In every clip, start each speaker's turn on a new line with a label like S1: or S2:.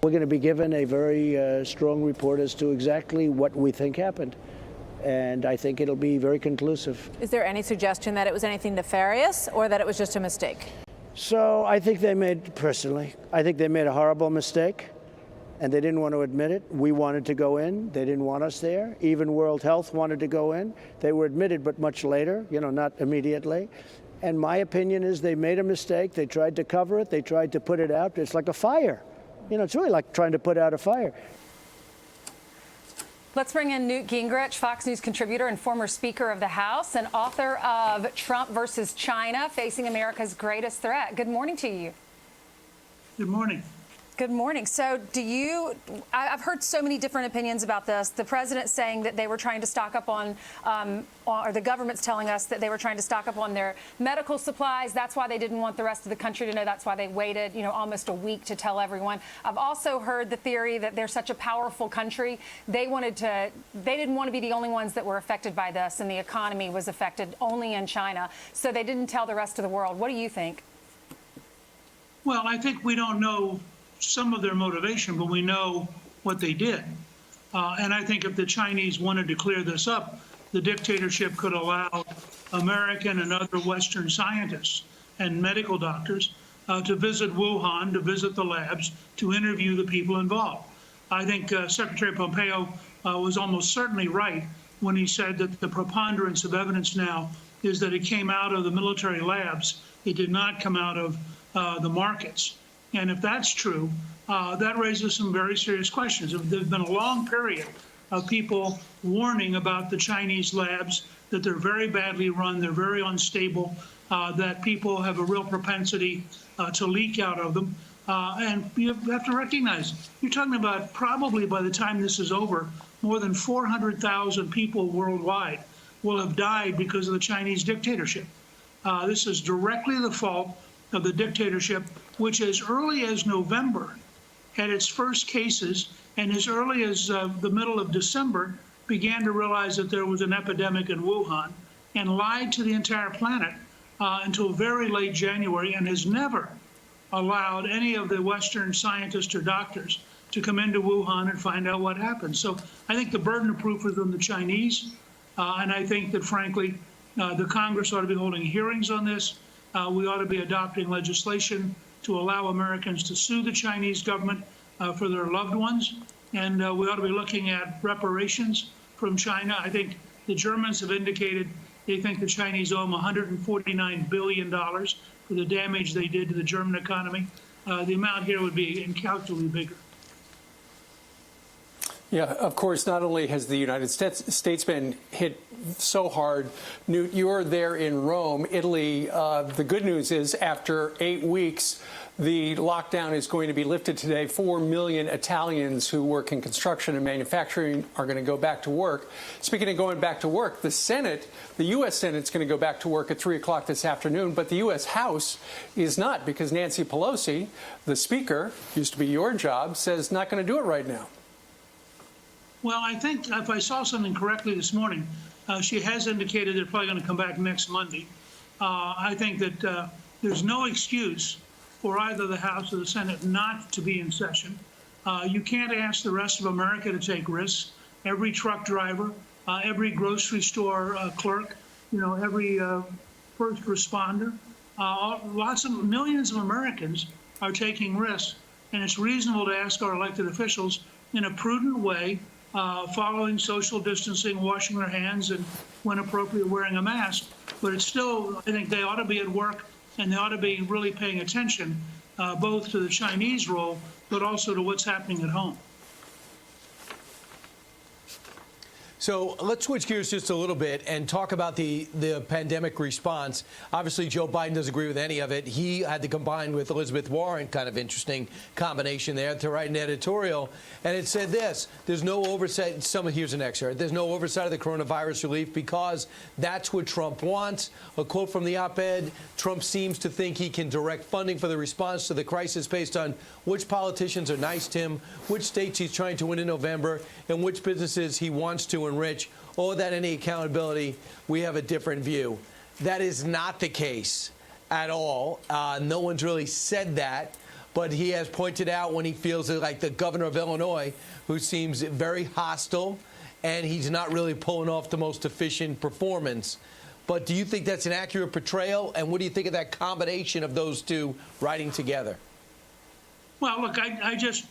S1: We're going to be given a very strong report as to exactly what we think happened. And I think it'll be very conclusive.
S2: Is there any suggestion that it was anything nefarious or that it was just a mistake?
S1: So I think personally, I think they made a horrible mistake, and they didn't want to admit it. We wanted to go in. They didn't want us there. Even World Health wanted to go in. They were admitted, but much later, not immediately. And my opinion is they made a mistake. They tried to cover it. They tried to put it out. It's like a fire. It's really like trying to put out a fire.
S3: Let's bring in Newt Gingrich, Fox News contributor and former Speaker of the House and author of Trump versus China, Facing America's Greatest Threat. Good morning to you.
S4: Good morning.
S3: Good morning. So I've heard so many different opinions about this. The president saying that they were trying to stock up on, or the government's telling us that they were trying to stock up on their medical supplies. That's why they didn't want the rest of the country to know. That's why they waited, almost a week to tell everyone. I've also heard the theory that they're such a powerful country. They didn't want to be the only ones that were affected by this, and the economy was affected only in China. So they didn't tell the rest of the world. What do you think?
S4: Well, I think we don't know some of their motivation, but we know what they did. And I think if the Chinese wanted to clear this up, the dictatorship could allow American and other Western scientists and medical doctors to visit Wuhan, to visit the labs, to interview the people involved. I think Secretary Pompeo was almost certainly right when he said that the preponderance of evidence now is that it came out of the military labs. It did not come out of the markets. And if that's true, that raises some very serious questions. There's been a long period of people warning about the Chinese labs, that they're very badly run, they're very unstable, that people have a real propensity to leak out of them. And you have to recognize, you're talking about probably by the time this is over, more than 400,000 people worldwide will have died because of the Chinese dictatorship. This is directly the fault of the dictatorship, which as early as November had its first cases, and as early as the middle of December began to realize that there was an epidemic in Wuhan, and lied to the entire planet until very late January, and has never allowed any of the Western scientists or doctors to come into Wuhan and find out what happened. So I think the burden of proof is on the Chinese, and I think that, frankly, the Congress ought to be holding hearings on this. We ought to be adopting legislation to allow Americans to sue the Chinese government for their loved ones. And we ought to be looking at reparations from China. I think the Germans have indicated they think the Chinese owe them $149 billion for the damage they did to the German economy. The amount here would be incalculably bigger.
S5: Yeah, of course, not only has the United States been hit so hard, Newt, you're there in Rome, Italy. The good news is after 8 weeks, the lockdown is going to be lifted today. 4 million Italians who work in construction and manufacturing are going to go back to work. Speaking of going back to work, the U.S. Senate is going to go back to work at 3 o'clock this afternoon, but the U.S. House is not, because Nancy Pelosi, the Speaker, used to be your job, says not going to do it right now.
S4: Well, I think if I saw something correctly this morning, she has indicated they're probably going to come back next Monday. I think that there's no excuse for either the House or the Senate not to be in session. You can't ask the rest of America to take risks. Every truck driver, every grocery store clerk, every first responder, millions of Americans are taking risks. And it's reasonable to ask our elected officials in a prudent way, following social distancing, washing their hands, and when appropriate, wearing a mask. But it's still, I think they ought to be at work, and they ought to be really paying attention both to the Chinese role, but also to what's happening at home.
S6: So let's switch gears just a little bit and talk about the pandemic response. Obviously, Joe Biden doesn't agree with any of it. He had to combine with Elizabeth Warren, kind of interesting combination there, to write an editorial. And it said this: there's no oversight. Here's an excerpt. There's no oversight of the coronavirus relief because that's what Trump wants. A quote from the op-ed: Trump seems to think he can direct funding for the response to the crisis based on which politicians are nice to him, which states he's trying to win in November, and which businesses he wants to enrich. Or without any accountability, we have a different view. That is not the case at all. No one's really said that. but he has pointed out when he feels like the governor of Illinois, who seems very hostile, and he's not really pulling off the most efficient performance. But do you think that's an accurate portrayal? And what do you think of that combination of those two riding together?
S4: Well, look, I just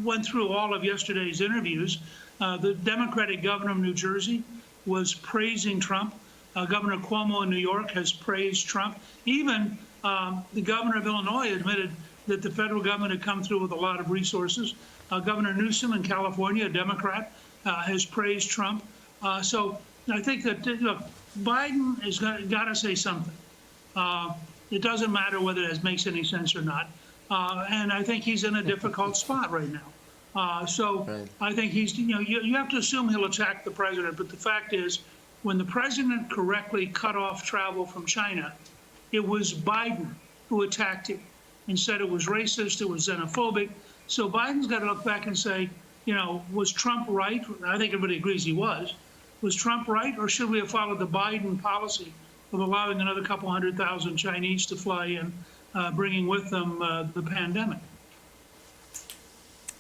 S4: went through all of yesterday's interviews. The Democratic governor of New Jersey was praising Trump. Governor Cuomo in New York has praised Trump. Even the governor of Illinois admitted that the federal government had come through with a lot of resources. Governor Newsom in California, a Democrat, has praised Trump. So I think that, look, Biden has got to say something. It doesn't matter whether it makes any sense or not. And I think he's in a difficult spot right now. So I think he's, you have to assume he'll attack the president. But the fact is, when the president correctly cut off travel from China, it was Biden who attacked him and said it was racist, it was xenophobic. So Biden's got to look back and say, was Trump right? I think everybody agrees he was. Was Trump right, or should we have followed the Biden policy of allowing another couple 100,000 Chinese to fly in, bringing with them the pandemic?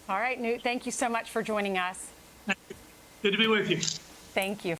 S3: All right, Newt, thank you so much for joining us.
S4: Good to be with you.
S3: Thank you.